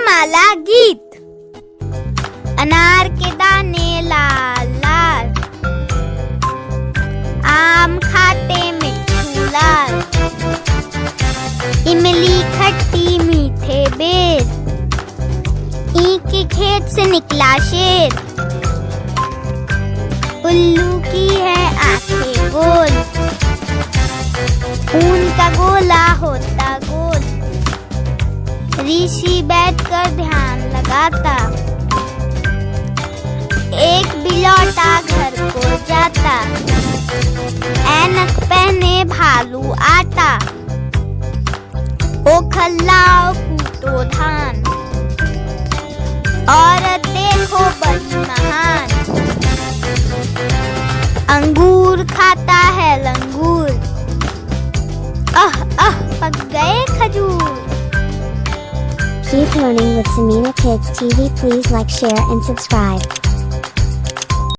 वर्णमाला गीत। अनार के दाने लाल लाल, आम खाते मिट्ठू लाल, इमली खट्टी मीठे बेर, ईख के खेत से निकला शेर, उल्लू की है आंखें गोल, ऊन का गोला होता गोल, ऋषि बैठकर ध्यान लगाता, एक बिलौटा घर को जाता, ऐनक पहने भालू आता, ओ खल्लाओ कूटो धान, औरत देखो बड़ी महान, अंगूर खाता है लंगूर, पक गए खजूर। Keep learning with Samina Kids TV. Please like, share and subscribe.